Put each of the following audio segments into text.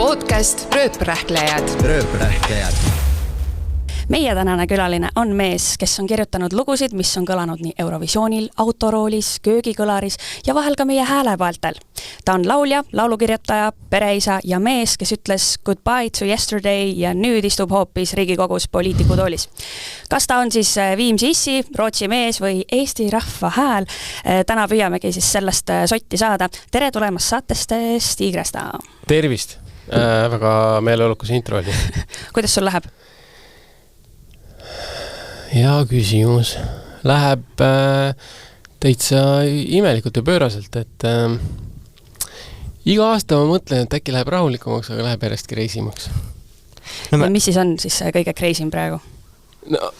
Podcast Rööprähklejad. Meie tänane külaline on mees, kes on kirjutanud lugusid, mis on kõlanud nii Eurovisioonil, autoroolis, köögikõlaris ja vahel ka meie häälepaeltel. Ta on laulja, laulukirjutaja, pereisa ja mees, kes ütles goodbye to yesterday ja nüüd istub hoopis Riigikogus poliitikutoolis. Kas ta on siis Viimsi issi, Rootsi mees või Eesti rahva hääl? Täna püüamegi siis sellest sotti saada. Tere tulemast saatest, Stig Rästa. Tervist! Väga meeleolukas intro oli. Kuidas sul läheb? Hea küsimus. Läheb täitsa imelikult ja pööraselt, et iga aasta ma mõtlen, et äkki läheb rahulikumaks, aga läheb järjest kreisimaks. Mis siis on siis kõige kreisim praegu? No,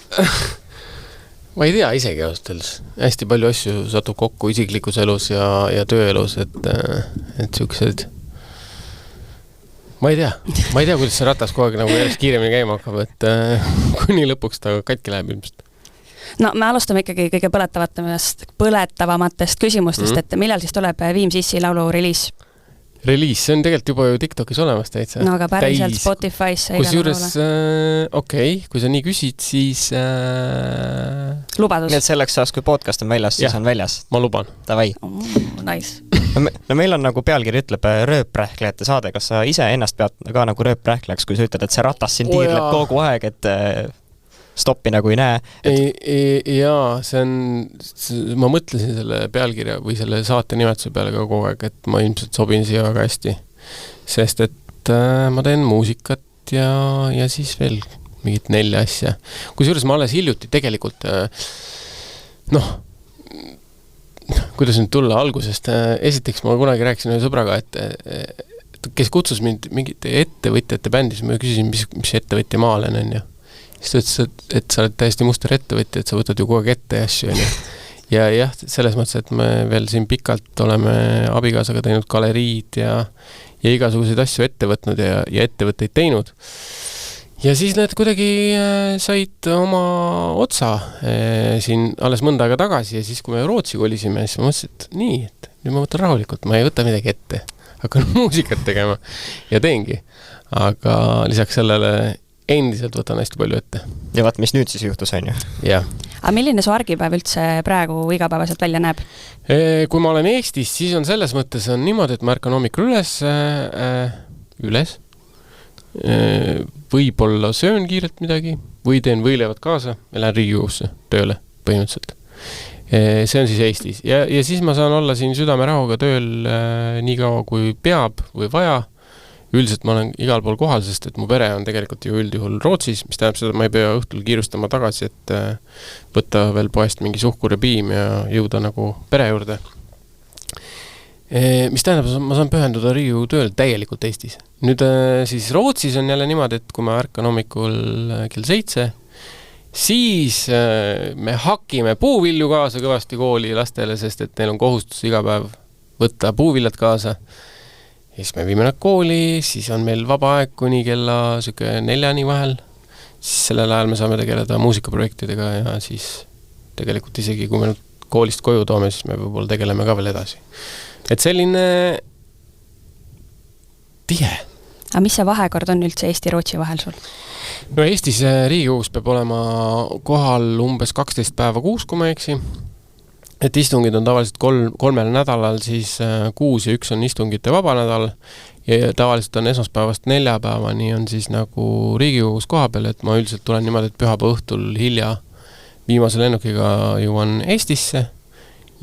ma ei tea isegi austeldes. Hästi palju asju satub kokku isiklikus elus ja tööelus, et siuksed... Ma ei tea, kuidas see ratas kogu aeg nagu järjest kiiremini käima hakkab, et kuni lõpuks ta katki läheb ilmselt. No me alustame ikkagi kõige põletavamatest küsimustest, et millal siis tuleb Viimsi issi laulu reliis? Reliis, see on tegelikult juba ju TikTokis olemas täitsa. No aga päriselt Spotify's kusjuures, okei, kui sa nii küsid, siis... Lubadus. Nii et selleks saas, kui podcast on väljas, siis on väljas. Ma luban. Tavai. Nice. No meil on nagu pealkiri ütleb rööprähklejate saade. Kas sa ise ennast pead ka nagu rööprähklejaks, kui sa ütled, et see ratas siin tiirleb kogu aeg, et stoppi nagu ei näe? Jaa, see on... Ma mõtlesin selle pealkirja või selle saate nimetuse peale ka kogu aeg, et ma ilmselt sobin siia väga hästi. Sest et ma teen muusikat ja siis veel mingit 4 asja. Kusjuures ma alles hiljuti tegelikult kuidas nüüd tulla algusest. Esiteks ma kunagi rääkisin ühe sõbraga, et kes kutsus mind mingite ettevõtjate bändis, ma küsisin, mis ettevõtja ma olen, on ju. Siis ta ütles, et sa oled täiesti muster ettevõtja, et sa võtad ju kogu aeg ette asju, on ju. Ja jah, selles mõttes, et me veel siin pikalt oleme abikaasaga teinud galeriid ja igasuguseid asju ette võtnud ja ettevõtteid teinud. Ja siis need kuidagi said oma otsa siin alles mõnda aega tagasi ja siis, kui me Rootsi kolisime, siis ma mõtlesin, et nii, et nüüd ma võtan rahulikult, ma ei võta midagi ette. Hakkan muusikat tegema ja teengi. Aga lisaks sellele endiselt võtan hästi palju ette. Ja vaat, mis nüüd siis juhtus, on ju? Jah. Aga milline su argipäev üldse praegu igapäevaselt välja näeb? Kui ma olen Eestis, siis on selles mõttes on niimoodi, et ma ärkan hommikul üles. Võib-olla söön kiirelt midagi või teen võilevad kaasa ja lähen Riigikogusse tööle põhimõtteliselt. See on siis Eestis. Ja siis ma saan olla siin südamerahuga tööl nii kaua, kui peab või vaja. Üldiselt ma olen igal pool kohal, sest et mu pere on tegelikult ju üldjuhul Rootsis, mis tähendab seda, ma ei pea õhtul kiirustama tagasi, et võtta veel poest mingi suhkur ja piim ja jõuda nagu pere juurde. Mis tähendab, ma saan pühenduda Riigikogu tööl täielikult Eestis. Nüüd siis Rootsis on jälle niimoodi, et kui ma ärkan hommikul kell 7, siis me hakime puuvilju kaasa kõvasti kooli lastele, sest et neil on kohustus iga päev võtta puuviljad kaasa. Ja siis me viime nad kooli, siis on meil vaba aeg kuni kella 4 vahel. Siis sellel ajal me saame tegeleda muusikaprojektidega ja siis tegelikult isegi, kui me nüüd koolist koju toome, siis me võib-olla tegeleme ka veel edasi. Et selline tihe. Aga mis see vahekord on üldse Eesti-Rootsi vahel sul? No Eestis Riigikogus peab olema kohal umbes 12 päeva kuus, kui ma eksi. Et istungid on tavaliselt 3 nädalal, siis 6 ja 1 on istungite vaba nädal ja tavaliselt on esmaspäevast 4 päevani on siis nagu Riigikogus koha peal, et ma üldiselt tulen niimoodi, et pühapäeva õhtul hilja viimase lennukiga jõuan Eestisse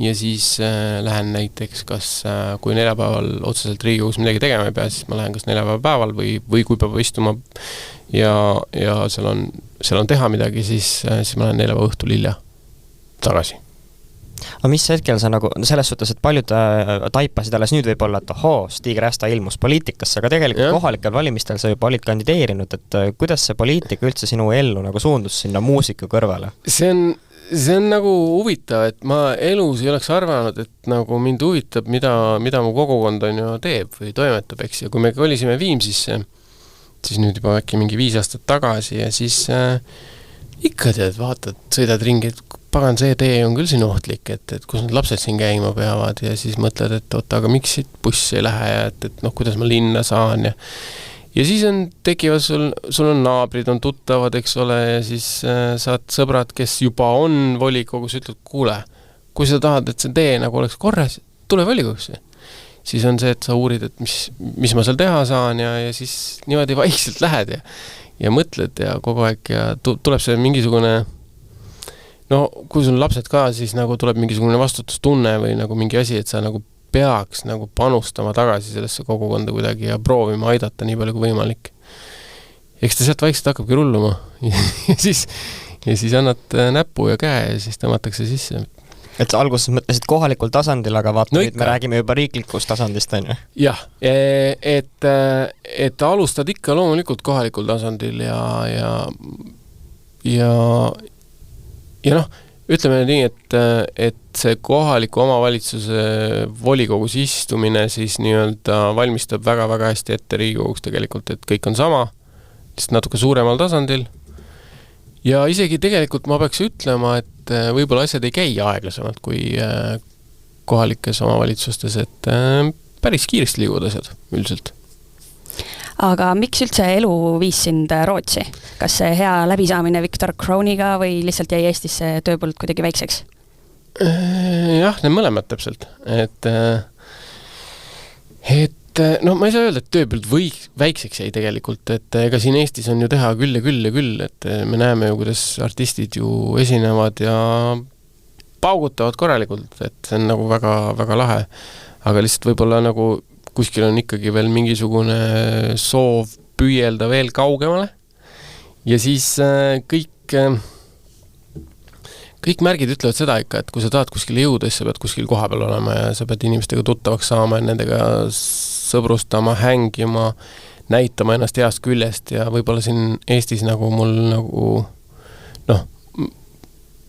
ja siis lähen näiteks, kas kui 4 päeval otseselt Riigikogus midagi tegema ei pea, siis ma lähen kas 4 päeval või kui peab istuma ja seal on teha midagi, siis ma lähen 4 päeva õhtul hilja tagasi. Aga mis hetkel sa nagu, selles suhtes, et paljud taipasid alles nüüd võib olla, et Stig Rästa ilmus poliitikasse, aga tegelikult kohalikel valimistel sa juba olid kandideerinud, et kuidas see poliitika üldse sinu ellu nagu suundus sinna muusika kõrvale? See on nagu huvitav, et ma elus ei oleks arvanud, et nagu mind huvitab, mida mu kogukond on ju teeb või toimetab, eks. Ja kui me kolisime Viimsisse, siis nüüd juba äkki mingi 5 aastat tagasi ja siis ikka tead, vaatad, sõidad ringi, et pagan, see tee on küll siin ohtlik, et kus need lapsed siin käima peavad ja siis mõtled, et oota, aga miks siit buss ei lähe ja et kuidas ma linna saan ja siis tekivad sul on naabrid, on tuttavad, eks ole, ja siis saad sõbrad, kes juba on volikogus, ütled, kuule, kui sa tahad, et see tee nagu oleks korras, tule volikogusse. Siis on see, et sa uurid, et mis ma seal teha saan ja siis niimoodi vaikselt lähed ja mõtled ja kogu aeg ja tuleb see mingisugune, no kui sul lapsed ka, siis nagu tuleb mingisugune vastutustunne või nagu mingi asi, et sa nagu peaks nagu panustama tagasi sellesse kogukonda kuidagi ja proovima aidata nii palju kui võimalik. Eks ta sealt vaikselt hakkabki rulluma ja siis annad näpu ja käe ja siis tõmmatakse sisse. Et alguses mõtlesid kohalikul tasandil, aga vaata, nüüd me räägime juba riiklikust tasandist, on ju? Jah, et alustad ikka loomulikult kohalikul tasandil ja noh, ütleme nii, et see kohaliku omavalitsuse volikogus istumine siis nii-öelda valmistab väga-väga hästi ette Riigikoguks tegelikult, et kõik on sama, lihtsalt natuke suuremal tasandil. Ja isegi tegelikult ma peaks ütlema, et võib-olla asjad ei käi aeglasemalt kui kohalikes omavalitsustes, et päris kiiresti liiguvad asjad üldiselt. Aga miks üldse elu viis sind Rootsi? Kas see hea läbisaamine Viktor Krooniga või lihtsalt jäi Eestisse tööpõld kuidagi väikseks? Jah, need mõlemad täpselt. No ma ei saa öelda, et tööpõld väikseks jäi tegelikult, et ega siin Eestis on ju teha küll ja küll ja küll, et me näeme ju, kuidas artistid ju esinevad ja paugutavad korralikult, et see on nagu väga, väga lahe. Aga lihtsalt võib-olla nagu kuskil on ikkagi veel mingisugune soov püüelda veel kaugemale ja siis kõik märgid ütlevad seda ikka, et kui sa tahad kuskile jõuda, siis sa pead kuskil koha peal olema ja sa pead inimestega tuttavaks saama ja nendega sõbrustama, hängima, näitama ennast heast küljest ja võib-olla siin Eestis nagu mul nagu noh,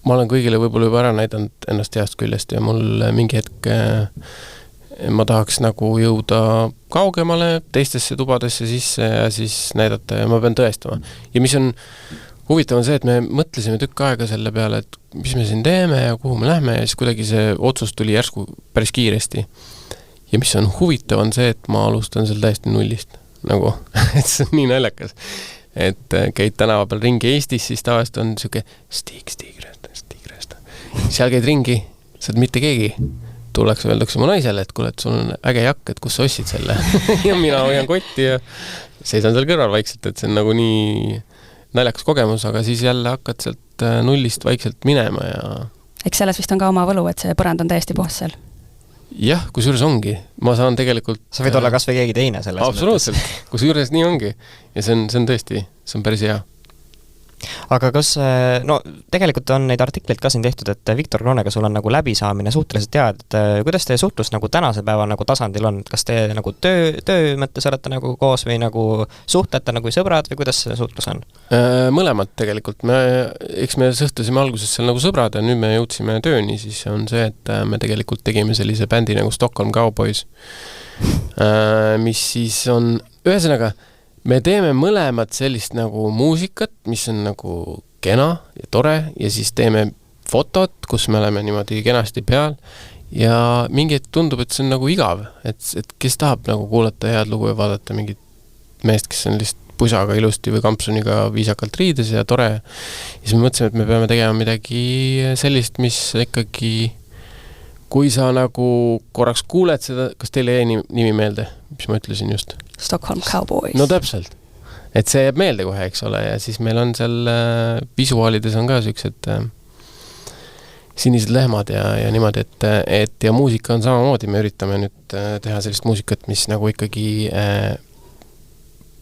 ma olen kõigile võib-olla juba ära näidanud ennast heast küljest ja mul mingi hetk ma tahaks nagu jõuda kaugemale teistesse tubadesse sisse ja siis näidata ja ma pean tõestama. Ja mis on huvitav on see, et me mõtlesime tükk aega selle peale, et mis me siin teeme ja kuhu me lähme ja siis kuidagi see otsus tuli järsku päris kiiresti. Ja mis on huvitav on see, et ma alustan seal täiesti nullist. Nagu, et see on nii naljakas. Et käid tänava peal ringi Eestis, siis tavaliselt on siuke Stig Röösta. Seal käid ringi, sa oled mitte keegi. Tullakse öeldakse mu naisele, et kuule, et sul on äge jakk, et kus sa ostsid selle. Ja mina hoian kotti ja seisan seal kõrval vaikselt, et see on nagu nii naljakas kogemus, aga siis jälle hakkad sealt nullist vaikselt minema ja... Eks selles vist on ka oma võlu, et see põrand on täiesti puhas seal. Jah, kusjuures ongi. Ma saan tegelikult... Sa võid olla kas või keegi teine selles. Absoluutselt. Kusjuures nii ongi. Ja see on tõesti, see on päris hea. Aga kas, no tegelikult on neid artikleid ka siin tehtud, et Viktor Kroonega sul on nagu läbisaamine suhteliselt tead, et kuidas teie suhtlus nagu tänase päeva nagu tasandil on, kas te nagu töö mõttes olete nagu koos või nagu suhtlete nagu sõbrad või kuidas see suhtlus on? Mõlemad tegelikult, eks me sõhtusime alguses seal nagu sõbrad ja nüüd me jõudsime tööni, siis on see, et me tegelikult tegime sellise bändi nagu Stockholm Cowboys, mis siis on, ühesõnaga, me teeme mõlemad sellist nagu muusikat, mis on nagu kena ja tore ja siis teeme fotot, kus me oleme niimoodi kenasti peal ja mingi hetk tundub, et see on nagu igav, et kes tahab nagu kuulata head lugu ja vaadata mingit meest, kes on lihtsalt pusaga ilusti või kampsuniga viisakalt riides ja tore. Ja siis me mõtlesime, et me peame tegema midagi sellist, mis ikkagi, kui sa nagu korraks kuuled seda, kas teile jäi nimi meelde, mis ma ütlesin just? Stockholm Cowboys. No täpselt. Et see jääb meelde kohe, eks ole, ja siis meil on seal visuaalides on ka sellised sinised lehmad ja niimoodi, et ja muusika on samamoodi, me üritame nüüd teha sellist muusikat, mis nagu ikkagi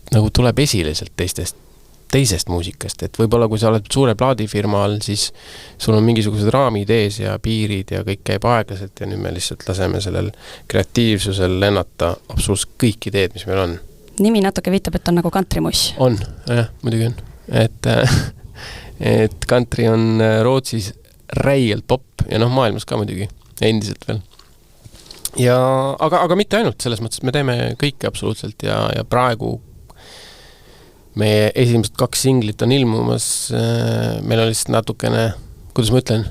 nagu tuleb esile sealt teisest muusikast, et võib-olla kui sa oled suure plaadifirma all, siis sul on mingisugused raamid ees ja piirid ja kõik käib aeglaselt ja nüüd me lihtsalt laseme sellel kreatiivsusel lennata absoluutselt kõik ideed, mis meil on. Nimi natuke viitab, et on nagu kantrimuss. On, jah, muidugi on. Et kantri on Rootsis räigelt pop ja noh, maailmas ka muidugi, endiselt veel. Ja, aga mitte ainult, selles mõttes, et me teeme kõike absoluutselt ja praegu meie esimesed 2 singlit on ilmumas, meil on lihtsalt natukene, kuidas ma ütlen,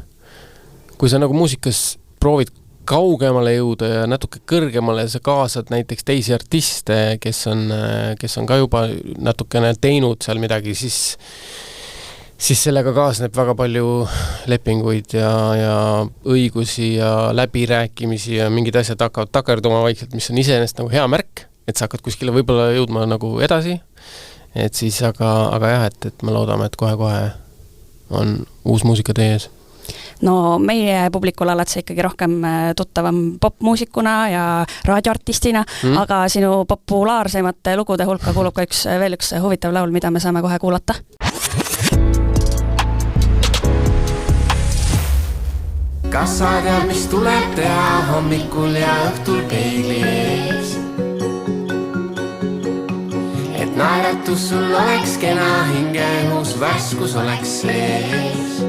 kui sa nagu muusikas proovid kaugemale jõuda ja natuke kõrgemale sa kaasad näiteks teisi artiste, kes on ka juba natukene teinud seal midagi, siis sellega kaasneb väga palju lepinguid ja õigusi ja läbirääkimisi ja mingid asjad hakkavad takerduma vaikselt, mis on iseenesest nagu hea märk, et sa hakkad kuskile võib-olla jõudma nagu edasi, et siis aga jah, et me loodame, et kohe-kohe on uus muusika teie ees. No meie publikul oled sa ikkagi rohkem tuttavam popmuusikuna ja raadioartistina, aga sinu populaarsemate lugude hulka kuulub ka veel üks huvitav laul, mida me saame kohe kuulata. Kas sa tead, mis tuleb teha hommikul ja õhtul peegli ees? Et naeratus sul oleks kena hinge õhus, värskus oleks sees.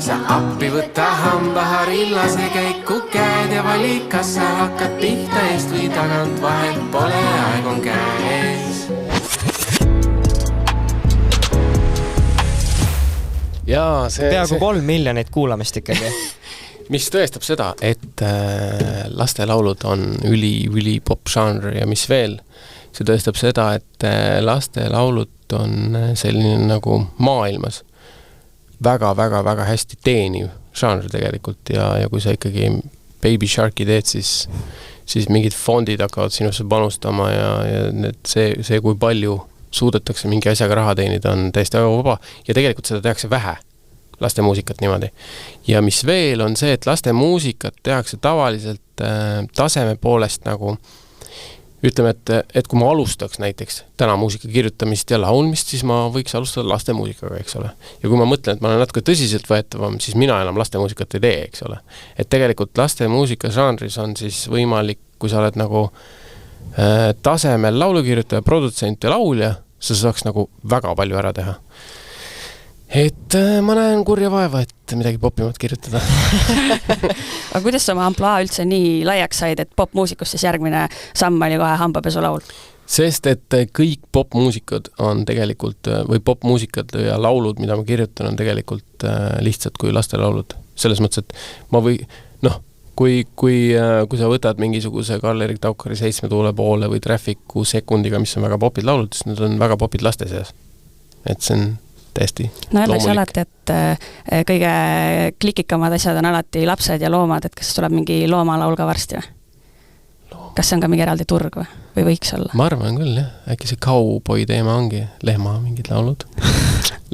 Sa appi võtta hambaharillase käiku käed ja valik, kas sa hakkad pihta eest või tagant, vahel pole, aeg on käes. Jaa, peaaegu 3 miljonit kuulamist ikkagi. Mis tõestab seda, et lastelaulud on üli pop-žanr ja mis veel, see tõestab seda, et lastelaulud on selline nagu maailmas väga hästi teeniv žanr tegelikult ja kui sa ikkagi Baby Sharki teed, siis mingid fondid hakkavad sinusse panustama ja see, kui palju suudetakse mingi asjaga raha teenida, on täiesti väga vaba ja tegelikult seda tehakse vähe, laste muusikat niimoodi. Ja mis veel on see, et laste muusikat tehakse tavaliselt taseme poolest nagu ütleme, et kui ma alustaks näiteks täna muusika kirjutamist ja laulmist, siis ma võiks alustada laste muusikaga, eks ole. Ja kui ma mõtlen, et ma olen natuke tõsiselt võetavam, siis mina enam laste muusikat ei tee, eks ole. Et tegelikult laste muusika žanris on siis võimalik, kui sa oled nagu tasemel laulukirjutaja, produtsent ja laulja, sa saaks nagu väga palju ära teha. Et ma näen kurja vaeva, et midagi popimat kirjutada. Aga kuidas sa oma amploa üldse nii laiaks said, et popmuusikus siis järgmine samm oli kohe hambapesu laul? Sest, et kõik popmuusikad on tegelikult, või popmuusikad ja laulud, mida ma kirjutan, on tegelikult lihtsalt kui lastelaulud. Selles mõttes, et ma või, kui sa võtad mingisuguse Karl-Erik Taukari 7 tuule poole või Trafficu sekundiga, mis on väga popid laulud, siis need on väga popid laste seas. Et see on täiesti öeldakse alati, et kõige klikikamad asjad on alati lapsed ja loomad, et kas tuleb mingi loomalaul ka varsti või? Kas see on ka mingi eraldi turg või võiks olla? Ma arvan küll, jah. Äkki see kauboi teema ongi lehma mingid laulud.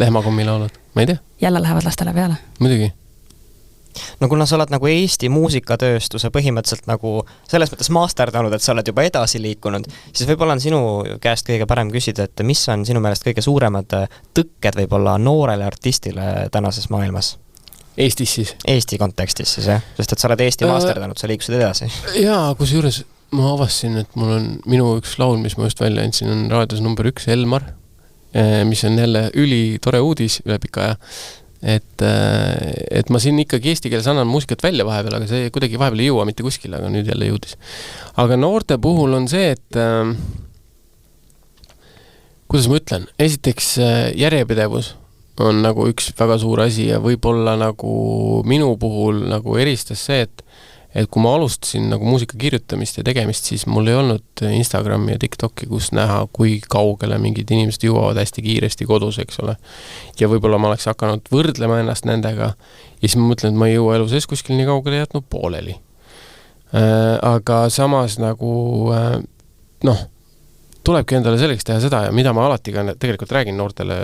Lehmakommi laulud. Ma ei tea. Jälle lähevad lastele peale. Muidugi. No kuna sa oled nagu Eesti muusikatööstuse põhimõtteliselt nagu selles mõttes masterdanud, et sa oled juba edasi liikunud, siis võib-olla on sinu käest kõige parem küsida, et mis on sinu meelest kõige suuremad tõkked võib-olla noorele artistile tänases maailmas? Eestis siis? Eesti kontekstis siis, jah. Sest et sa oled Eesti masterdanud, sa liikusid edasi. Jaa, kusjuures ma avastasin, et mul on minu üks laul, mis ma just välja andsin, on raadios number 1 Elmar, mis on jälle üli tore uudis üle pika aja. Et ma siin ikkagi eesti keeles annan muusikat välja vahepeal, aga see kuidagi vahepeal ei jõua mitte kuskil, aga nüüd jälle jõudis. Aga noorte puhul on see, et kuidas ma ütlen, esiteks järjepidevus on nagu üks väga suur asi ja võib-olla nagu minu puhul nagu eristas see, et kui ma alustasin nagu muusika kirjutamist ja tegemist, siis mul ei olnud Instagrami ja TikToki, kus näha, kui kaugele mingid inimesed jõuavad hästi kiiresti kodus, eks ole. Ja võib-olla ma oleks hakanud võrdlema ennast nendega ja siis ma mõtlen, et ma ei jõua elu sees kuskil nii kaugele jätnud pooleli. Aga samas nagu tulebki endale selleks teha seda ja mida ma alati ka tegelikult räägin noortele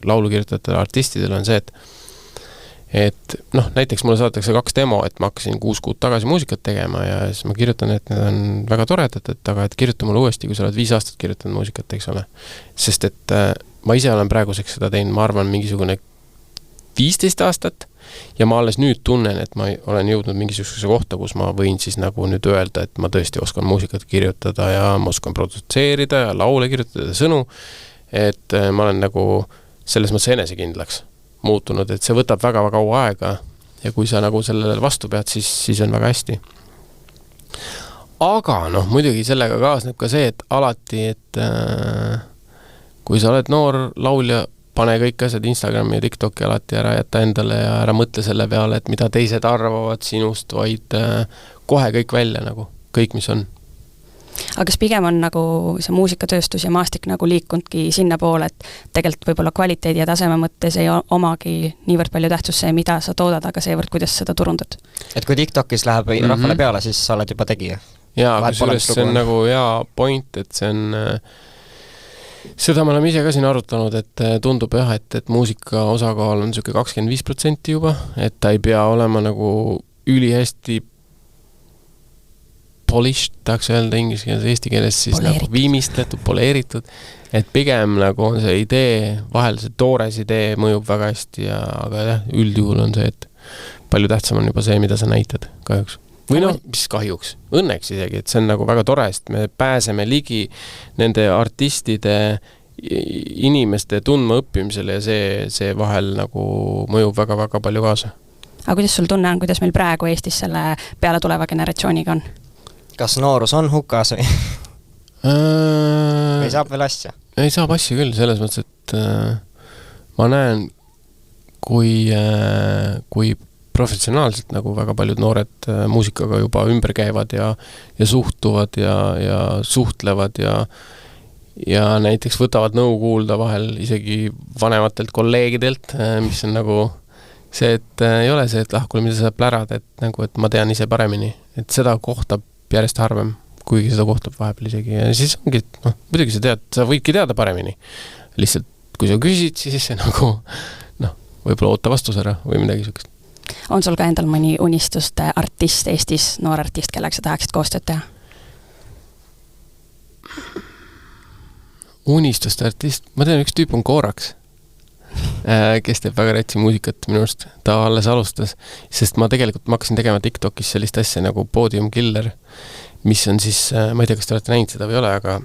laulukirjutajatele artistidele on see, et näiteks mulle saadetakse 2 demo, et ma hakkasin 6 kuud tagasi muusikat tegema ja siis ma kirjutan, et need on väga toredad, aga et kirjuta mulle uuesti, kui sa oled 5 aastat kirjutanud muusikat, eks ole. Sest et ma ise olen praeguseks seda teinud, ma arvan, mingisugune 15 aastat ja ma alles nüüd tunnen, et ma olen jõudnud mingisuguse kohta, kus ma võin siis nagu nüüd öelda, et ma tõesti oskan muusikat kirjutada ja ma oskan produtseerida ja laule kirjutada ja sõnu, et ma olen nagu selles mõttes enesekindlaks muutunud, et see võtab väga kaua aega ja kui sa nagu sellele vastu pead, siis on väga hästi. Aga muidugi sellega kaasneb ka see, et alati, et kui sa oled noor laulja, pane kõik asjad Instagrami ja TikToki alati ära jätta endale ja ära mõtle selle peale, et mida teised arvavad sinust, vaid kohe kõik välja nagu, kõik mis on. Aga kas pigem on nagu see muusikatööstus ja maastik nagu liikunudki sinna poole, et tegelikult võib-olla kvaliteedi ja taseme mõttes ei omagi niivõrd palju tähtsust see, mida sa toodad, aga seevõrd, kuidas seda turundad? Et kui TikTokis läheb rahvale peale, siis sa oled juba tegija? Jaa, kusjuures see on nagu hea point, et see on seda me oleme ise ka siin arutanud, et tundub jah, et muusika osakaal on niisugune 25% juba, et ta ei pea olema nagu ülihästi polished, tahaks öelda inglise keeles, eesti keeles siis nagu viimistletud, poleeritud, et pigem nagu on see idee, vahel see toores idee mõjub väga hästi, aga jah, üldjuhul on see, et palju tähtsam on juba see, mida sa näitad kahjuks. Või noh, mis kahjuks, õnneks isegi, et see on nagu väga tore, sest me pääseme ligi nende artistide inimeste tundma õppimisele ja see vahel nagu mõjub väga-väga palju kaasa. Aga kuidas sul tunne on, kuidas meil praegu Eestis selle peale tuleva generatsiooniga on? Kas noorus on hukas või? Või saab veel asja? Ei saab asja küll, selles mõttes, et ma näen, kui professionaalselt nagu väga paljud noored muusikaga juba ümber käivad ja suhtuvad ja suhtlevad ja näiteks võtavad nõu kuulda vahel isegi vanematelt kolleegidelt, mis on nagu see, et ei ole see, et kuule, mida sa plärad, et nagu, et ma tean ise paremini, et seda kohtab järjest harvem, kuigi seda kohtab vahepeal isegi ja siis ongi, et noh, muidugi sa võidki teada paremini, lihtsalt kui sa küsid, siis see nagu võib-olla oota vastus ära või midagi sellist. On sul ka endal mõni unistuste artist Eestis, noor artist, kellega sa tahaksid koostööd teha? Unistuste artist? Ma tean, üks tüüp on Kooraks, kes teeb väga rätsi muusikat minu arust. Ta alles alustas, sest ma hakkasin tegema TikTokis sellist asja nagu Podium Killer, mis on siis, ma ei tea, kas te olete näinud seda või ole, aga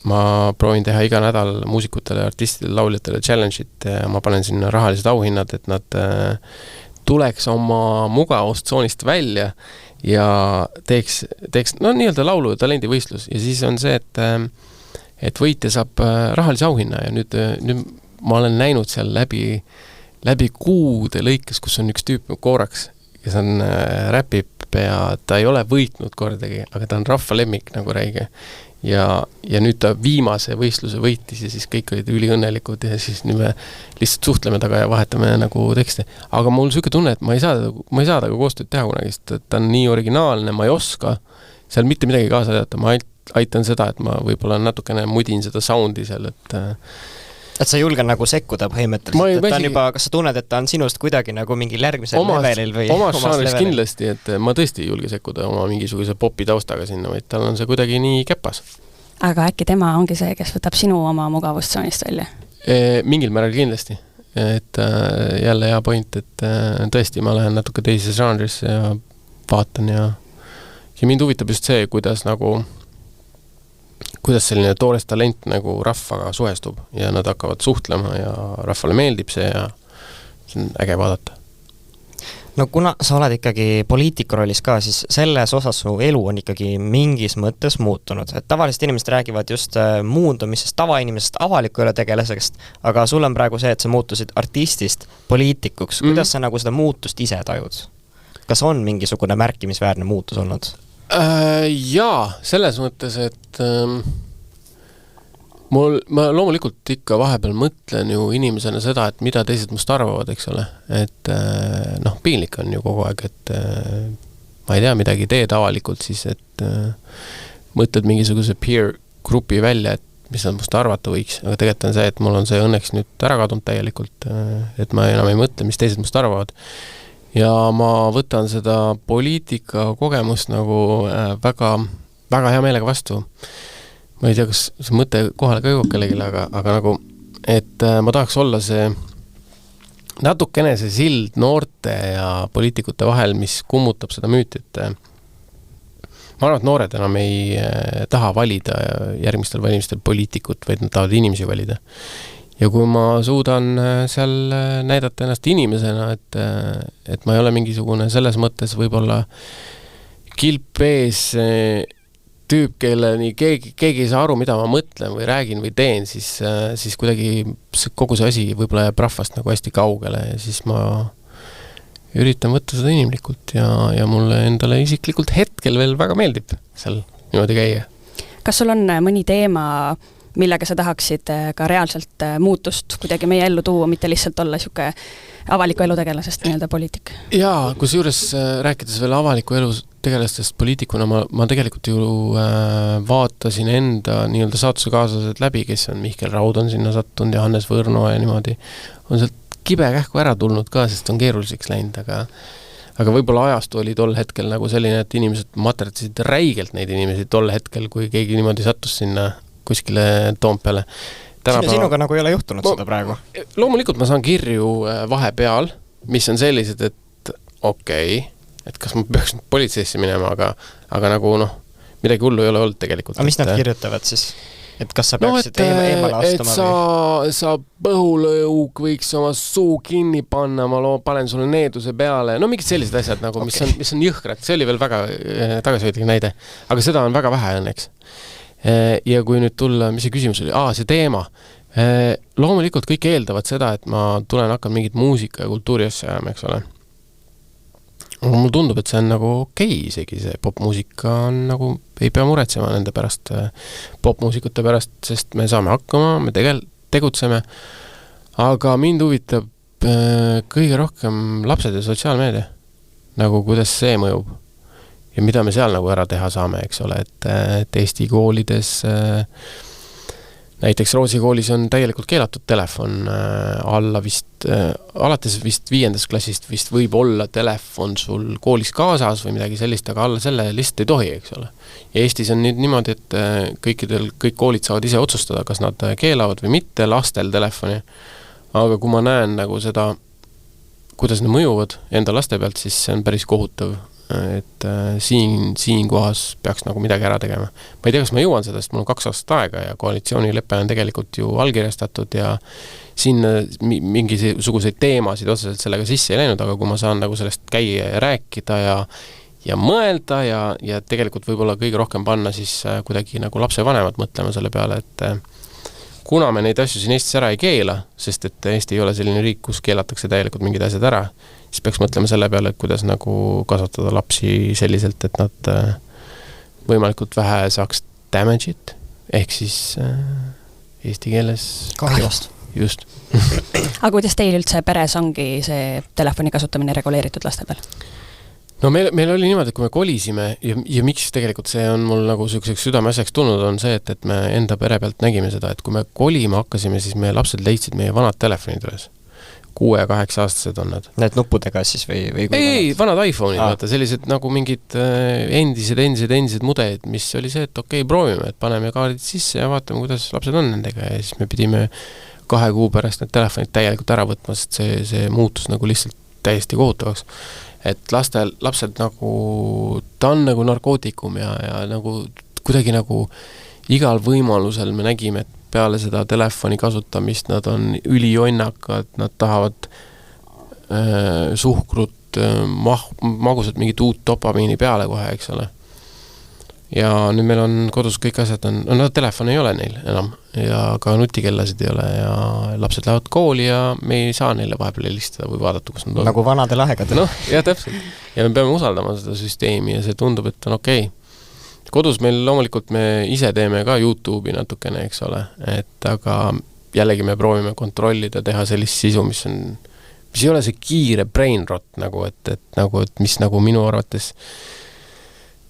ma proovin teha iga nädal muusikutele, artistidele, lauljatele challenge'it ja ma panen sinna rahalised auhinnad, et nad tuleks oma mugavustsoonist välja ja teeks nii-öelda laulu- ja talendivõistlus ja siis on see, et võitja saab rahalise auhinna ja nüüd ma olen näinud seal läbi kuude lõikes, kus on üks tüüp Kooraks, kes on räpib ja ta ei ole võitnud kordagi, aga ta on rahva lemmik nagu räige. Ja nüüd ta viimase võistluse võitis ja siis kõik olid üliõnnelikud ja siis nüüd me lihtsalt suhtleme taga ja vahetame nagu tekste. Aga mul süke tunne, et ma ei saa taga koostööd teha kunagi, sest ta on nii originaalne, ma ei oska seal mitte midagi kaasa teada, ma aitan seda, et ma võib-olla natukene mudin seda soundi seal, et sa julgen nagu sekkuda põhimõtteliselt, et ta on juba, kas sa tunned, et ta on sinust kuidagi nagu mingil järgmisel levelil või omas žanris kindlasti, et ma tõesti ei julge sekkuda oma mingisuguse popi taustaga sinna, vaid tal on see kuidagi nii käpas. Aga äkki tema ongi see, kes võtab sinu oma mugavustsoonist välja? Mingil määral kindlasti, et jälle hea point, et tõesti ma lähen natuke teises žanrisse ja vaatan ja mind huvitab just see, kuidas selline toores talent nagu rahvaga suhestub ja nad hakkavad suhtlema ja rahvale meeldib see ja see on äge vaadata. No kuna sa oled ikkagi poliitiku rollis ka, siis selles osas su elu on ikkagi mingis mõttes muutunud. Et tavaliselt inimesed räägivad just muundumisest, tavainimesest, avaliku üle tegelasest, aga sul on praegu see, et sa muutusid artistist poliitikuks. Kuidas sa nagu seda muutust ise tajud? Kas on mingisugune märkimisväärne muutus olnud? Jaa, selles mõttes, et ma loomulikult ikka vahepeal mõtlen ju inimesena seda, et mida teised must arvavad, eks ole, et piinlik on ju kogu aeg, et ma ei tea, midagi teed avalikult siis, et mõtled mingisuguse peer grupi välja, et mis nad must arvata võiks, aga tegelikult on see, et mul on see õnneks nüüd ära kadunud täielikult, et ma enam ei mõtle, mis teised must arvavad. Ja ma võtan seda poliitika kogemust nagu väga, väga hea meelega vastu. Ma ei tea, kas see mõte kohale ka jõuab kellegile, aga nagu, et ma tahaks olla see natukene see sild noorte ja poliitikute vahel, mis kummutab seda müüti, et ma arvan, et noored enam ei taha valida järgmistel valimistel poliitikut, vaid nad tahavad inimesi valida. Ja kui ma suudan seal näidata ennast inimesena, et ma ei ole mingisugune selles mõttes võib-olla kilp ees tüüp, kelle nii keegi ei saa aru, mida ma mõtlen või räägin või teen, siis kuidagi kogu see asi võib-olla jääb rahvast nagu hästi kaugele ja siis ma üritan võtta seda inimlikult ja mulle endale isiklikult hetkel veel väga meeldib seal niimoodi käia. Kas sul on mõni teema, millega sa tahaksid ka reaalselt muutust kuidagi meie ellu tuua, mitte lihtsalt olla siuke avaliku elu tegelasest nii-öelda poliitik? Jaa, kusjuures rääkides veel avaliku elu tegelastest poliitikuna, ma tegelikult ju vaatasin enda nii-öelda saatuse kaaslased läbi, kes on Mihkel Raud on sinna sattunud ja Hannes Võrno ja niimoodi. On sealt kibe kähku ära tulnud ka, sest on keeruliseks läinud, aga võib-olla ajastu oli tol hetkel nagu selline, et inimesed materdasid räigelt neid inimesi tol hetkel, kui keegi niimoodi sattus sinna kuskile Toompeale. Sinuga nagu ei ole juhtunud seda praegu? Loomulikult ma saan kirju vahepeal, mis on sellised, et okei, et kas ma peaks politseisse minema, aga nagu midagi hullu ei ole olnud tegelikult. Aga mis nad kirjutavad siis? Et kas sa peaksid eemale astuma? Et sa põhulõug võiks oma suu kinni panna, ma panen sulle needuse peale. No mingid sellised asjad, nagu, mis on jõhkrad. See oli veel väga tagasihoidlik näide. Aga seda on väga vähe õnneks. Ja kui nüüd tulla, mis see küsimus oli? See teema. Loomulikult kõik eeldavad seda, et ma tulen hakkan mingit muusika ja kultuuri asja ajama, eks ole. Mulle tundub, et see on nagu okei, isegi see popmuusika on nagu, ei pea muretsema nende pärast, popmuusikute pärast, sest me saame hakkama, me tegutseme, aga mind huvitab kõige rohkem lapsed ja sotsiaalmeedia, nagu kuidas see mõjub ja mida me seal nagu ära teha saame, eks ole, et Eesti koolides näiteks Rootsi koolis on täielikult keelatud telefon alla alates vist 5. klassist vist võib olla telefon sul koolis kaasas või midagi sellist, aga alla selle lihtsalt ei tohi, eks ole. Ja Eestis on nüüd niimoodi, et kõik koolid saavad ise otsustada, kas nad keelavad või mitte lastel telefoni. Aga kui ma näen nagu seda, kuidas need mõjuvad enda laste pealt, siis see on päris kohutav. Et siin kohas peaks nagu midagi ära tegema. Ma ei tea, kas ma jõuan seda, sest mul on 2 aastat aega ja koalitsioonilepe on tegelikult ju allkirjastatud ja siin mingisuguseid teemasid otseselt sellega sisse ei läinud, aga kui ma saan nagu sellest käia ja rääkida ja mõelda ja tegelikult võib-olla kõige rohkem panna siis kuidagi nagu lapsevanemad mõtlema selle peale, et kuna me neid asju siin Eestis ära ei keela, sest et Eesti ei ole selline riik, kus keelatakse täielikult mingid asjad ära, siis peaks mõtlema selle peale, et kuidas nagu kasvatada lapsi selliselt, et nad võimalikult vähe saaks damage'it, ehk siis eesti keeles kahjust. Just. Aga kuidas teil üldse peres ongi see telefoni kasutamine reguleeritud laste peal? No meil oli niimoodi, et kui me kolisime ja miks tegelikult see on mul nagu selliseks südameasjaks tulnud, on see, et me enda pere pealt nägime seda, et kui me kolima hakkasime, siis meie lapsed leidsid meie vanad telefonid üles. 6 ja 8 aastased on nad. Need nuppudega siis või ei, vanad iPhone'id, vaata, sellised nagu mingid endised mudelid, mis oli see, et okei, proovime, et paneme kaardid sisse ja vaatame, kuidas lapsed on nendega ja siis me pidime 2 kuu pärast need telefonid täielikult ära võtma, sest see muutus nagu lihtsalt täiesti kohutavaks. Et lapsed nagu, ta on nagu narkootikum ja nagu kuidagi nagu igal võimalusel me nägime, et peale seda telefoni kasutamist nad on ülijonnakad, nad tahavad suhkrut, magusat mingit uut dopamiini peale kohe, eks ole. Ja nüüd meil on kodus kõik asjad telefon ei ole neil enam ja ka nutikellasid ei ole ja lapsed lähevad kooli ja me ei saa neile vahepeal helistada või vaadata, kus nad on. Nagu vanadel aegad. Ja täpselt. Ja me peame usaldama seda süsteemi ja see tundub, et on okei. Kodus meil loomulikult me ise teeme ka YouTube'i natukene, eks ole, et aga jällegi me proovime kontrollida, teha sellist sisu, mis ei ole see kiire brain rot nagu, et mis nagu minu arvates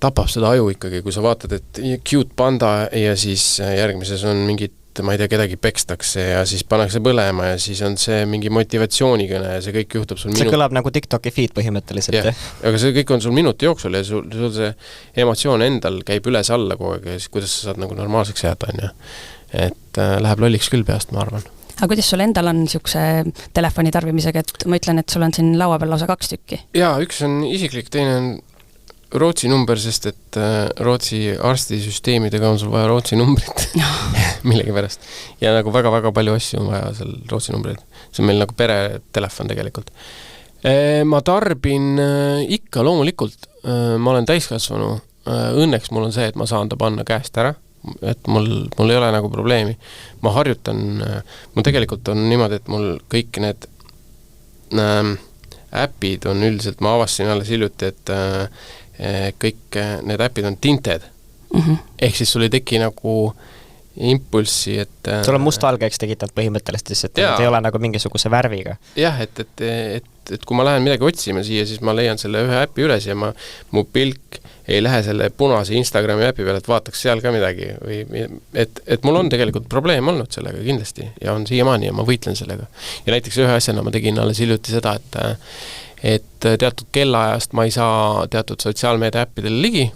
tapab seda aju ikkagi, kui sa vaatad, et cute panda ja siis järgmises on mingid, ma ei tea, kedagi pekstakse ja siis pannakse põlema ja siis on see mingi motivatsioonikõne ja see kõik juhtub sul see kõlab nagu TikToki feed põhimõtteliselt. Yeah. Aga see kõik on sul minuti jooksul ja sul see emotsioon endal käib üles alla kogu aeg ja siis kuidas sa saad nagu normaalseks jääda, on ju. Et läheb lolliks küll peast, ma arvan. Aga kuidas sul endal on niisuguse telefoni tarbimisega, et ma ütlen, et sul on siin laua peal lausa 2 tükki? Jaa, üks on isiklik, teine on Rootsi number, sest et Rootsi arstisüsteemidega on sul vaja Rootsi numbrit millegi pärast. Ja nagu väga-väga palju asju on vaja seal Rootsi numbreid. See on meil nagu pere telefon tegelikult. Ma tarbin ikka loomulikult, ma olen täiskasvanu, õnneks mul on see, et ma saan ta panna käest ära, et mul ei ole nagu probleemi. Ma harjutan, mul tegelikult on niimoodi, et mul kõik need äpid on üldiselt, ma avastasin alles hiljuti, et kõik need äpid on tinted. Ehk siis sul ei teki nagu impulssi, et sul on must-valgeks tegitanud põhimõtteliselt, et ei ole nagu mingisuguse värviga. Jah, et kui ma lähen midagi otsima siia, siis ma leian selle ühe äpi üles ja mu pilk ei lähe selle punase Instagrami äpi peale, et vaataks seal ka midagi või et mul on tegelikult probleem olnud sellega kindlasti ja on siiamaani ja ma võitlen sellega. Ja näiteks ühe asjana ma tegin alles hiljuti seda, et teatud kellaajast ma ei saa teatud sotsiaalmeedia äppidele ligi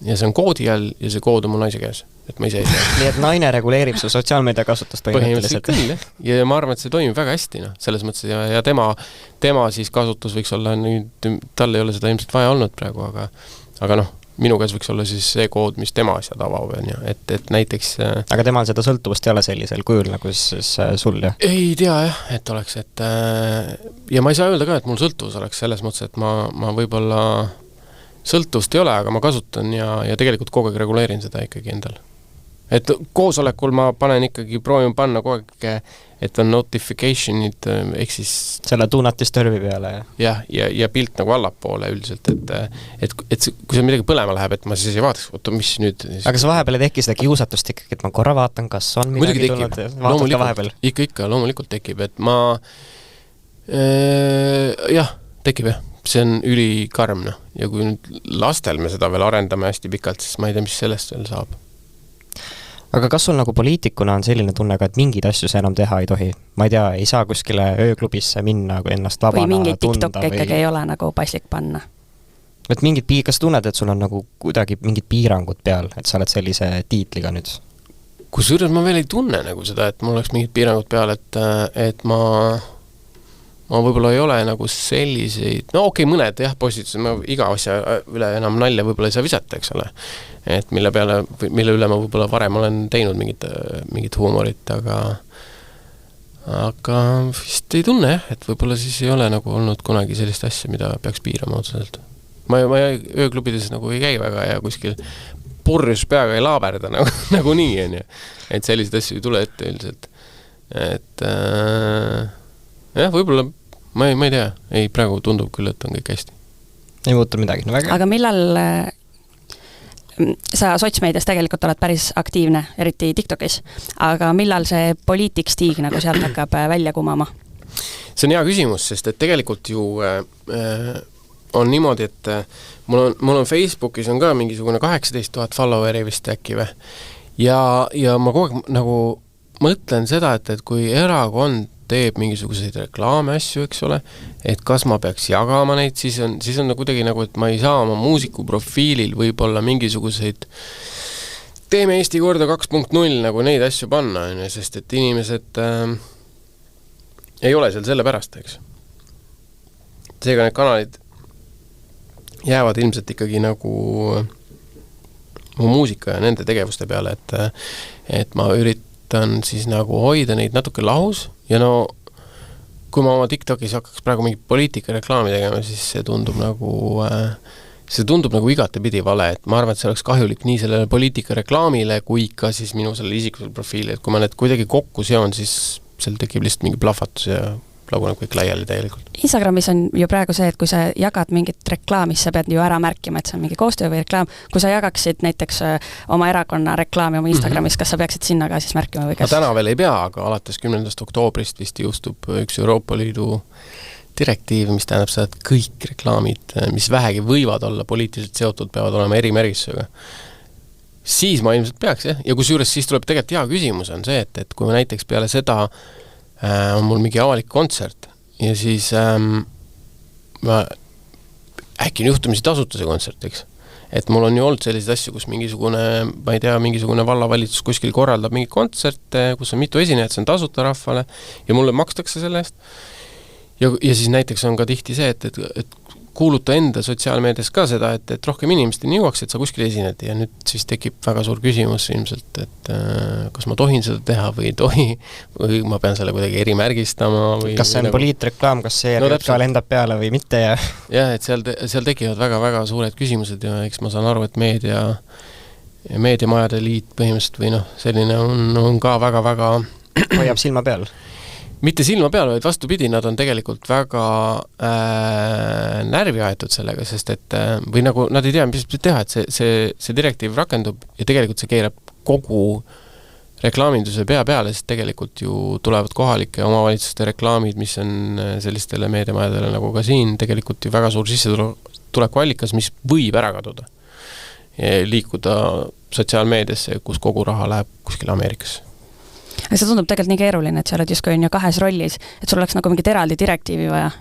ja see on koodi all ja see kood on mul naise käes. Et ma ise ei saa. Nii et naine reguleerib su sotsiaalmeedia kasutust põhimõtteliselt. Küll, ja ma arvan, et see toimib väga hästi, selles mõttes, ja tema siis kasutus võiks olla, tal ei ole seda ilmselt vaja olnud praegu, aga minu käes võiks olla siis see kood, mis tema asjad avab, et näiteks aga temal seda sõltuvust ei ole sellisel kujul nagu siis sul, jah? Ei tea, jah, et oleks, ja ma ei saa öelda ka, et mul sõltuvus oleks selles mõttes, et ma võib-olla sõltuvust ei ole, aga ma kasutan ja tegelikult kogu aeg reguleerin seda ikkagi endal. Et koosolekul ma panen ikkagi, proovin panna kogu aeg, et on notificationid, ehk siis selle do not disturbi peale, jah? Ja pilt nagu allapoole üldiselt, et kui see midagi põlema läheb, et ma siis ei vaataks, mis nüüd aga see vahepeal ei teki seda kiusatust ikkagi, et ma korra vaatan, kas on midagi tulnud, vaatad ka vahepeal? Ikka, loomulikult tekib, et ma jah, tekib jah, see on ülikarm, ja kui nüüd lastel me seda veel arendame hästi pikalt, siis ma ei tea, mis sellest veel saab. Aga kas sul nagu poliitikuna on selline tunne ka, et mingid asju see enam teha ei tohi? Ma ei tea, ei saa kuskile ööklubisse minna, kui ennast vabana või mingid tunda TikTok ikkagi ei ole nagu paslik panna? Et kas tunned, et sul on nagu kuidagi mingid piirangud peal, et sa oled sellise tiitliga nüüd? Kusjuures ma veel ei tunne nagu seda, et mul oleks mingid piirangud peal, et ma võib-olla ei ole nagu selliseid, mõned jah, postitused, ma iga asja üle enam nalja võib-olla ei saa visata, eks ole. Et mille üle ma võib-olla varem olen teinud mingit huumorit, aga vist ei tunne, et võib-olla siis ei ole nagu olnud kunagi sellist asja, mida peaks piirama otseselt. Ma ööklubides nagu ei käi väga ja kuskil purjus peaga ei laaberda nagu nii, on ju. Et sellised asju ei tule ette üldiselt. Et jah, võib-olla, ma ei tea, praegu tundub küll, et on kõik hästi. Ei muutu midagi, väga. Aga millal sa sotsmeedias tegelikult oled päris aktiivne, eriti TikTokis, aga millal see poliitikstiig nagu sealt hakkab välja kumama? See on hea küsimus, sest et tegelikult ju on niimoodi, et mul on Facebookis on ka mingisugune 18,000 followeri vist äkki või. Ja ma kogu aeg nagu mõtlen seda, et kui erakond teeb mingisuguseid reklaame asju, eks ole, et kas ma peaks jagama neid, siis on kuidagi nagu, et ma ei saa oma muusiku profiilil võib-olla mingisuguseid teeme Eesti korda 2.0 nagu neid asju panna, sest et inimesed ei ole seal selle pärast, eks. Seega need kanalid jäävad ilmselt ikkagi nagu mu muusika ja nende tegevuste peale, et ma üritan siis nagu hoida neid natuke lahus ja kui ma oma TikTokis hakkaks praegu mingi poliitika reklaami tegema, siis see tundub nagu igatepidi vale, et ma arvan, et see oleks kahjulik nii sellele poliitika reklaamile kui ka siis minu selle isikusel profiili, et kui ma need kuidagi kokku seon, siis seal tekib lihtsalt mingi plahvatus ja laguneb kõik laiali täielikult. Instagramis on ju praegu see, et kui sa jagad mingit reklaami, sa pead ju ära märkima, et see on mingi koostöö või reklaam. Kui sa jagaksid näiteks oma erakonna reklaami oma Instagramis, kas sa peaksid sinna ka siis märkima või kas? Ma täna veel ei pea, aga alates 10. oktoobrist vist jõustub üks Euroopa Liidu direktiiv, mis tähendab seda, et kõik reklaamid, mis vähegi võivad olla poliitiliselt seotud, peavad olema erimärgistusega. Siis ma ilmselt peaks, jah. Ja kusjuures siis tuleb tegelikult hea küsimus on see, et kui ma näiteks peale seda on mul mingi avalik kontsert ja siis äkki on juhtumisi tasutuse kontsert, eks. Et mul on ju olnud sellised asju, kus mingisugune vallavalitsus kuskil korraldab mingi kontsert, kus on mitu esinejat, see on tasuta rahvale ja mulle makstakse selle eest. Ja siis näiteks on ka tihti see, et kuuluta enda sotsiaalmeedias ka seda, et rohkem inimesteni jõuaks, et sa kuskil esined ja nüüd siis tekib väga suur küsimus ilmselt, et kas ma tohin seda teha või ei tohi, või ma pean selle kuidagi erimärgistama või kas see on poliitreklaam, kas see ka lendab peale või mitte ja jah, et seal tekivad väga-väga suured küsimused ja eks ma saan aru, et meediamajade liit põhimõtteliselt või selline on ka väga-väga hoiab silma peal. Mitte silma peal, vaid vastupidi, nad on tegelikult väga närvi aetud sellega, sest et või nagu nad ei tea, mis teha, et see direktiiv rakendub ja tegelikult see keerab kogu reklaaminduse pea peale, sest tegelikult ju tulevad kohalike omavalitsuste reklaamid, mis on sellistele meediamajadele nagu ka siin, tegelikult ju väga suur sissetulekuallikas, mis võib ära kaduda ja liikuda sotsiaalmeediasse, kus kogu raha läheb kuskile Ameerikasse. Aga see tundub tegelikult nii keeruline, et sa oled justkui on ju kahes rollis, et sul oleks nagu mingit eraldi direktiivi vaja,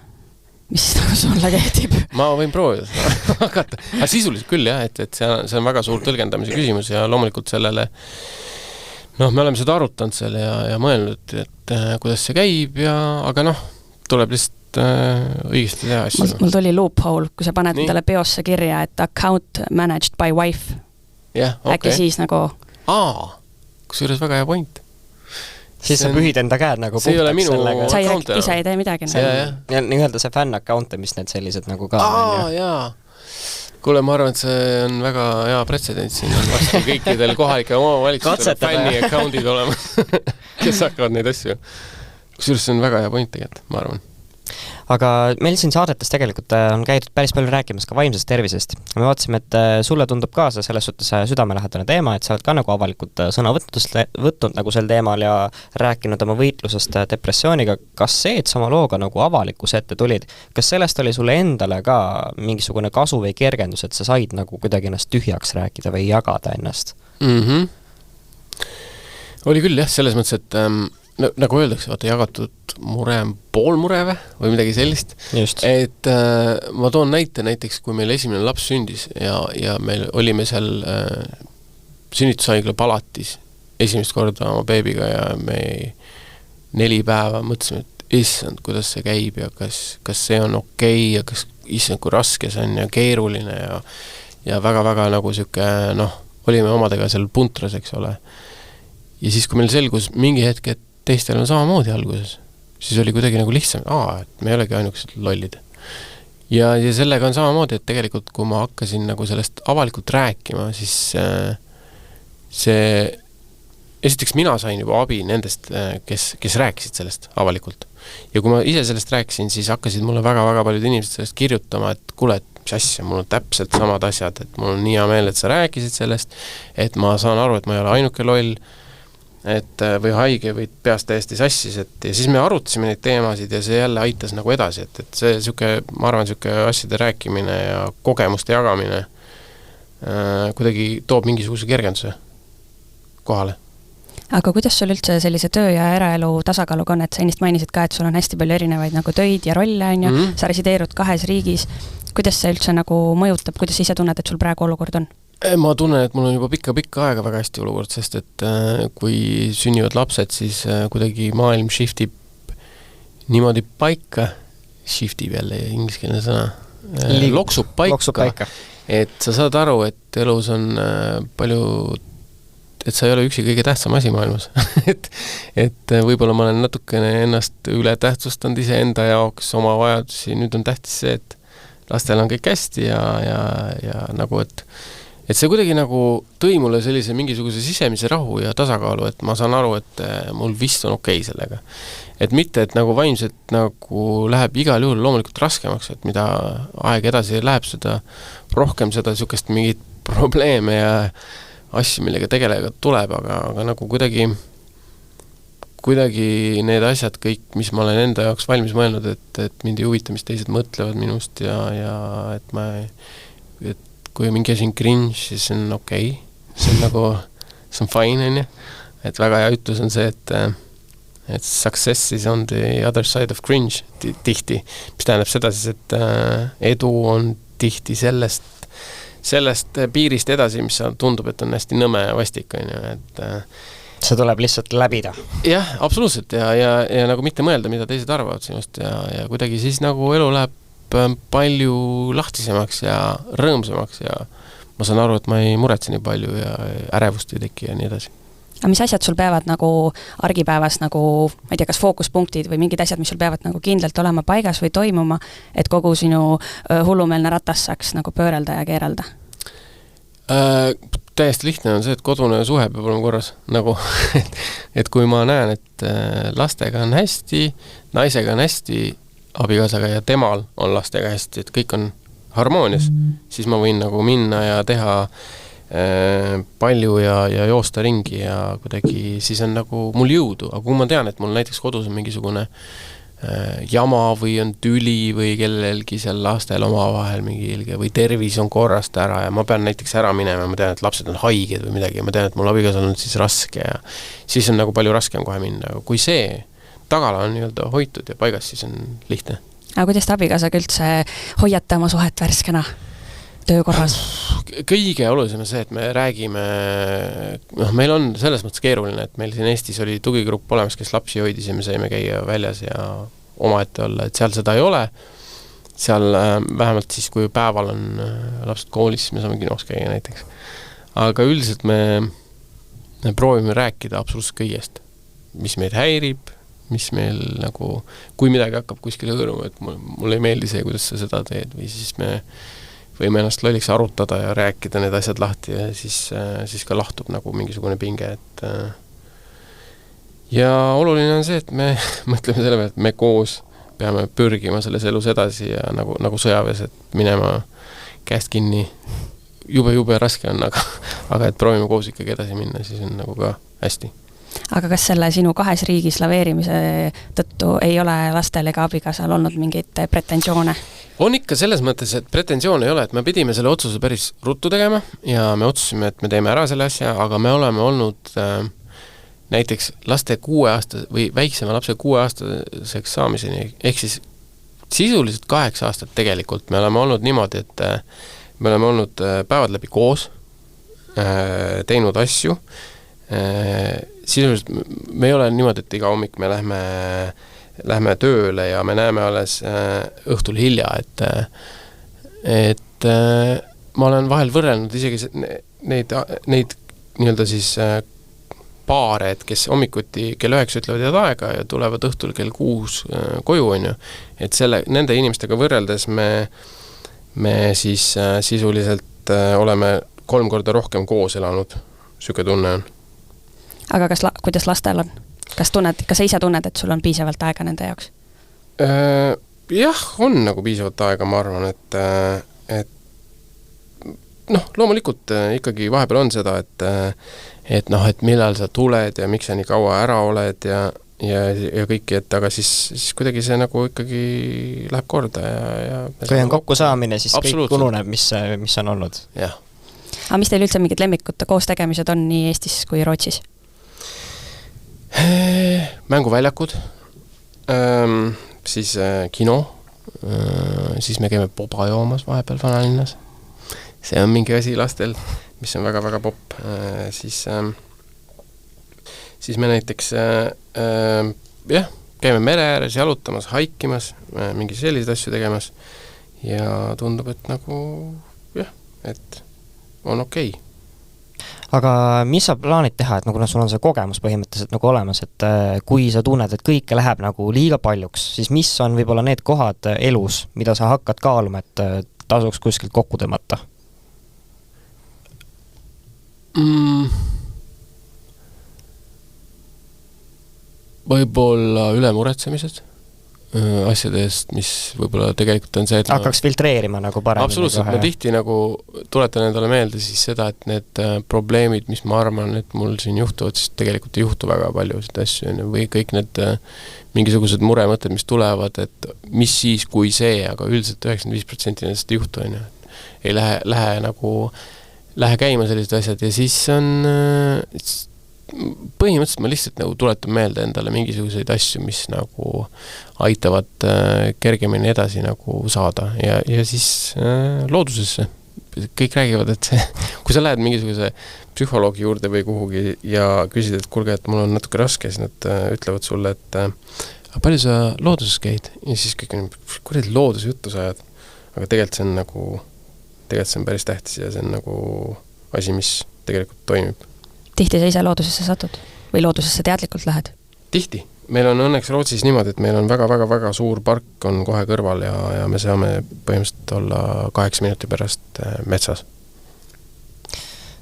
mis nagu sulle kehtib. Ma võin proovida seda hakata. Aga sisuliselt küll jah, et see on väga suur tõlgendamise küsimus ja loomulikult sellele me oleme seda arutanud seal ja mõelnud, et kuidas see käib aga tuleb lihtsalt õigesti teha asju. Mul tuli loophole, kui sa paned endale peosse kirja, et account managed by wife. Äkki siis nagu kusjuures väga hea point. Siis sa pühid enda käed nagu see puhtaks sellega. Sa ise ei tee midagi. Ja nii-öelda see fan-account, mis need sellised nagu ka jaa. Kuule, ma arvan, et see on väga hea pretsedent. Siin on vastu kõikidel kohalike omavalitsustel fänni-accountid olemas, kes hakkavad neid asju. Kusjuures see on väga hea point tegelikult, ma arvan. Aga meil siin saadetes tegelikult on käidud päris palju rääkimas ka vaimsest tervisest. Me vaatasime, et sulle tundub ka see selles suhtes südamelähedane teema, et sa oled ka nagu avalikult sõna võtnud nagu sel teemal ja rääkinud oma võitlusest depressiooniga. Kas see, et sa oma looga nagu avalikkuse ette tulid, kas sellest oli sulle endale ka mingisugune kasu või kergendus, et sa said nagu kuidagi ennast tühjaks rääkida või jagada ennast? Oli küll jah, selles mõttes, et nagu öeldakse, vaata jagatud mure on pool mure või midagi sellist. Just. Et ma toon näiteks, kui meil esimene laps sündis ja meil olime seal sünnitushaigla palatis esimest korda oma beebiga ja me 4 päeva mõtlesime, et issand, kuidas see käib ja kas see on okei ja kas issand, kui raske see on ja keeruline ja väga-väga nagu siuke, olime omadega seal puntras, eks ole. Ja siis, kui meil selgus mingi hetk, et teistel on samamoodi alguses, siis oli kuidagi nagu lihtsam, et me ei olegi ainukesed lollid. Ja sellega on samamoodi, et tegelikult kui ma hakkasin nagu sellest avalikult rääkima, siis see esiteks mina sain juba abi nendest, kes rääkisid sellest avalikult. Ja kui ma ise sellest rääkisin, siis hakkasid mulle väga-väga paljud inimesed sellest kirjutama, et kuule, et mis asja, mul on täpselt samad asjad, et mul on nii hea meel, et sa rääkisid sellest, et ma saan aru, et ma ei ole ainuke loll, või haige või peast täiesti sassis, ja siis me arutasime neid teemasid ja see jälle aitas nagu edasi, et see ma arvan, asjade rääkimine ja kogemuste jagamine kuidagi toob mingisuguse kergenduse kohale. Aga kuidas sul üldse sellise töö ja eraelu tasakaaluga on, et sa ennist mainisid ka, et sul on hästi palju erinevaid nagu töid ja rolle on ja sa resideerud 2 riigis. Kuidas see üldse nagu mõjutab, kuidas sa ise tunned, et sul praegu olukord on? Ma tunnen, et mul on juba pikka aega väga hästi olukord, sest et kui sünnivad lapsed, siis kuidagi maailm shiftib niimoodi paika, shiftib jälle ingliskeelne sõna, loksub paika, et sa saad aru, et elus on palju, et sa ei ole üksi kõige tähtsam asi maailmas. et võib-olla ma olen natukene ennast üle tähtsustanud ise enda jaoks oma vajadusi, nüüd on tähtis see, et lastel on kõik hästi ja nagu, et see kuidagi nagu tõi mulle sellise mingisuguse sisemise rahu ja tasakaalu, et ma saan aru, et mul vist on okei sellega. Et mitte, et nagu vaimselt nagu läheb igal juhul loomulikult raskemaks, et mida aeg edasi läheb, seda rohkem seda niisugust mingit probleeme ja asju, millega tegelega tuleb, aga nagu kuidagi need asjad kõik, mis ma olen enda jaoks valmis mõelnud, et mind ei huvita, mis teised mõtlevad minust ja et kui mingi asi on cringe, siis see on okei. See on nagu, see on fine, on ju. Et väga hea ütlus on see, et success is on the other side of cringe tihti. Mis tähendab seda siis, et edu on tihti sellest piirist edasi, mis tundub, et on hästi nõme ja vastik, on ju. Et see tuleb lihtsalt läbida. Jah, absoluutselt. Ja nagu mitte mõelda, mida teised arvavad sinust ja kuidagi siis nagu elu läheb palju lahtisemaks ja rõõmsamaks ja ma saan aru, et ma ei muretse nii palju ja ärevust ei teki ja nii edasi. Aga mis asjad sul peavad nagu argipäevas nagu, ma ei tea, kas fookuspunktid või mingid asjad, mis sul peavad nagu kindlalt olema paigas või toimuma, et kogu sinu hullumeelne ratas saaks nagu pöörelda ja keerelda? Täiesti lihtne on see, et kodune suhe peab olema korras. Nagu, et kui ma näen, et lastega on hästi, naisega on hästi, abikaasaga ja temal on lastega hästi, et kõik on harmoonias, siis ma võin nagu minna ja teha palju ja joosta ringi ja kuidagi siis on nagu mul jõudu, aga kui ma tean, et mul näiteks kodus on mingisugune jama või on tüli või kellelgi seal lastel omavahel mingi ilge või tervis on korrast ära ja ma pean näiteks ära minema ja ma tean, et lapsed on haiged või midagi ja ma tean, et mul abikaasal on siis raske ja siis on nagu palju raskem kohe minna, aga kui see tagala on nii-öelda hoitud ja paigas, siis on lihtne. Aga kuidas te abikaasaga üldse hoiate oma suhet värskena töökorras? Kõige olulisem on see, et me räägime, meil on selles mõttes keeruline, et meil siin Eestis oli tugigrupp olemas, kes lapsi hoidis ja me saime käia väljas ja omaette olla, et seal seda ei ole. Seal vähemalt siis, kui päeval on lapsed koolis, me saame kinos käia näiteks. Aga üldiselt me proovime rääkida absoluutselt kõigest, mis meid häirib, mis meil nagu, kui midagi hakkab kuskil hõõruma, et mul ei meeldi see, kuidas sa seda teed või siis me võime ennast lolliks arutada ja rääkida need asjad lahti ja siis ka lahtub nagu mingisugune pinge, et ja oluline on see, et me mõtleme selle peale, et me koos peame pürgima selles elus edasi ja nagu sõjaväes, et minema käest kinni jube raske on, aga et proovime koos ikkagi edasi minna, siis on nagu ka hästi. Aga kas selle sinu 2 riigis laveerimise tõttu ei ole lastel ega abikaasal olnud mingeid pretensioone? On ikka selles mõttes, et pretensioon ei ole, et me pidime selle otsuse päris ruttu tegema ja me otsusime, et me teeme ära selle asja, aga me oleme olnud näiteks laste 6 aasta või väiksema lapse 6 aastaseks saamiseni, ehk siis sisuliselt 8 aastat tegelikult me oleme olnud niimoodi, et me oleme olnud päevad läbi koos, teinud asju, sisuliselt me ei ole niimoodi, et iga hommik me lähme tööle ja me näeme alles õhtul hilja, et ma olen vahel võrrelnud isegi neid nii-öelda siis paare, et kes hommikuti kell 9 ütlevad head aega ja tulevad õhtul kell 6 koju on ju, et nende inimestega võrreldes me siis sisuliselt oleme 3 korda rohkem koos elanud, süke tunne on. Aga kuidas lastel on? Kas sa ise tunned, et sul on piisavalt aega nende jaoks? Jah, on nagu piisavalt aega, ma arvan, et loomulikult ikkagi vahepeal on seda, et millal sa tuled ja miks sa nii kaua ära oled ja kõiki, et aga siis kuidagi see nagu ikkagi läheb korda ja kui on kokku saamine, siis kõik ununeb, mis on olnud. Jah. Aga mis teil üldse mingid lemmikute koos tegemised on nii Eestis kui Rootsis? Mänguväljakud, siis kino, siis me käime boba joomas vahepeal vanalinnas. See on mingi asi lastel, mis on väga-väga popp. Siis me näiteks käime mere ääres jalutamas, haikimas, mingi sellised asju tegemas ja tundub, et nagu et on okei. Aga mis sa plaanid teha, et nagu sul on see kogemus põhimõtteliselt nagu olemas, et kui sa tunned, et kõike läheb nagu liiga paljuks, siis mis on võib-olla need kohad elus, mida sa hakkad kaaluma, et tasuks kuskilt kokku tõmmata? Võib-olla ülemuretsemised asjadest, mis võib-olla tegelikult on see, et hakkaks filtreerima nagu paremini. Absoluutselt, ma tihti nagu tuletan endale meelde siis seda, et need probleemid, mis ma arvan, et mul siin juhtuvad, siis tegelikult ei juhtu väga palju seda asju, või kõik need mingisugused muremõtted, mis tulevad, et mis siis, kui see, aga üldiselt 95% nendest ei juhtu, ei lähe käima sellised asjad ja siis on põhimõtteliselt ma lihtsalt nagu tuletan meelde endale mingisuguseid asju, mis nagu aitavad kergemini edasi nagu saada ja siis loodusesse. Kõik räägivad, et kui sa lähed mingisuguse psühholoogi juurde või kuhugi ja küsid, et kuulge, et mul on natuke raske, siis nad ütlevad sulle, et aga palju sa looduses käid? Ja siis kõik on, kuradi loodusjuttu sa ajad. Aga tegelikult see on päris tähtis ja see on nagu asi, mis tegelikult toimib. Tihti sa ise loodusesse satud või loodusesse teadlikult lähed? Tihti. Meil on õnneks Rootsis niimoodi, et meil on väga suur park on kohe kõrval ja me saame põhimõtteliselt olla 8 minuti pärast metsas.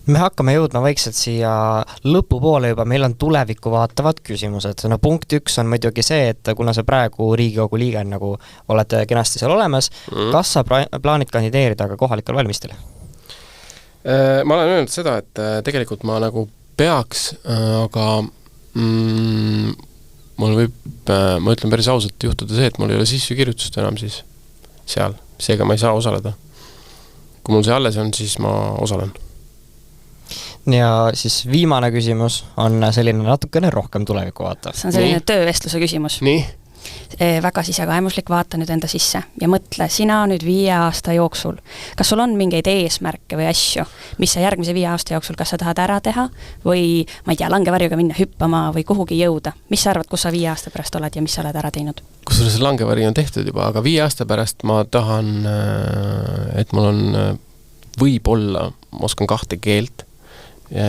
Me hakkame jõudma vaikselt siia lõpupoole juba, meil on tulevikku vaatavad küsimused. No punkt 1 on muidugi see, et kuna sa praegu Riigikogu liige nagu olete kenasti seal olemas, kas sa plaanid kandideerida ka kohalikel valimistel? Ma olen öelnud seda, et tegelikult ma nagu peaks, aga mul võib, ma ütlen päris ausalt juhtuda see, et mul ei ole sissekirjutust enam siis seal. Seega ma ei saa osaleda. Kui mul see alles on, siis ma osalen. Ja siis viimane küsimus on selline natukene rohkem tuleviku vaata. See on selline töövestluse küsimus. Nii? Väga sisekaemuslik, vaata nüüd enda sisse ja mõtle, sina nüüd 5 aasta jooksul. Kas sul on mingeid eesmärke või asju, mis sa järgmise 5 aasta jooksul, kas sa tahad ära teha või, ma ei tea, langevarjuga minna hüppama või kuhugi jõuda? Mis sa arvad, kus sa 5 aasta pärast oled ja mis sa oled ära teinud? Kusjuures see langevari on tehtud juba, aga 5 aasta pärast ma tahan, et mul on võib-olla, ma oskan 2 keelt,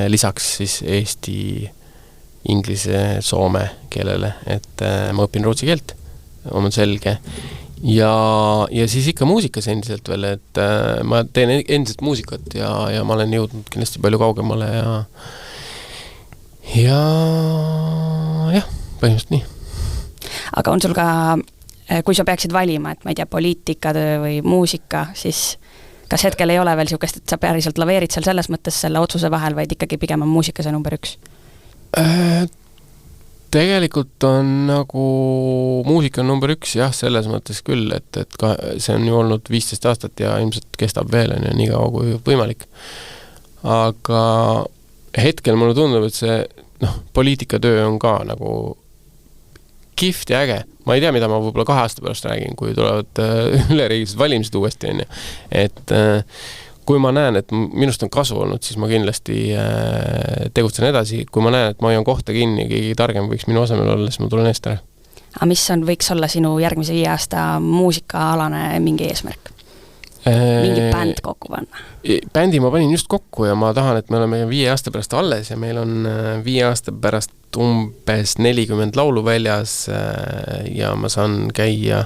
lisaks siis eesti, inglise, soome keelele, et ma õpin rootsi keelt, on selge. Ja siis ikka muusikas endiselt veel, et ma teen endiselt muusikat ja ma olen jõudnud kindlasti palju kaugemale ja jah, põhimõtteliselt nii. Aga on sul ka, kui sa peaksid valima, et ma ei tea, poliitikatöö või muusika, siis kas hetkel ei ole veel siukest, et sa päriselt laveerid seal selles mõttes selle otsuse vahel, vaid ikkagi pigem on muusika see number 1? Tegelikult on nagu muusika on number 1, jah, selles mõttes küll, et see on ju olnud 15 aastat ja ilmselt kestab veel ja nii kaua kui võimalik. Aga hetkel mulle tundub, et see poliitikatöö on ka nagu kihvt ja äge. Ma ei tea, mida ma võib-olla 2 aasta pärast räägin, kui tulevad üleriigilised valimised uuesti. Et kui ma näen, et minust on kasu olnud, siis ma kindlasti tegutsen edasi. Kui ma näen, et ma hoian kohta kinni, keegi targem võiks minu asemel olla, siis ma tulen eest ära. Aga mis võiks olla sinu järgmise 5 aasta muusikaalane mingi eesmärk? Mingi bänd kokku panna? Bändi ma panin just kokku ja ma tahan, et me oleme 5 aasta pärast alles ja meil on 5 aasta pärast umbes 40 laulu väljas ja ma saan käia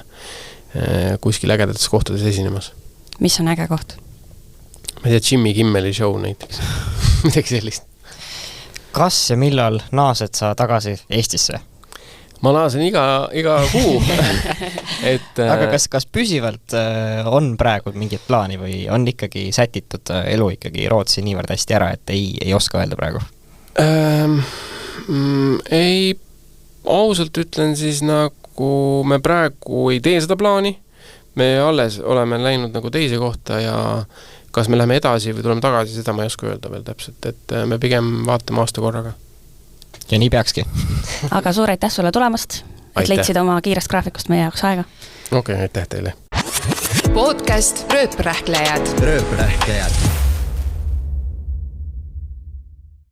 kuskil ägedates kohtades esinemas. Mis on äge koht? Ma ei tea, Jimmy Kimmeli show näiteks. Midagi sellist. Kas ja millal naased sa tagasi Eestisse? Ma naasen iga kuu. Aga kas püsivalt on praegu mingit plaani või on ikkagi sätitud elu ikkagi Rootsi niivõrd hästi ära, et ei oska öelda praegu? Ei, ausalt ütlen siis nagu me praegu ei tee seda plaani. Me alles oleme läinud nagu teise kohta ja kas me läheme edasi või tuleme tagasi, seda ma ei oska öelda veel täpselt, et me pigem vaatame aasta korraga. Ja nii peakski. Aga suur aitäh sulle tulemast, et leidsid oma kiirest graafikust meie jaoks aega. Okei, aitäh teile. Podcast Rööprähklejad.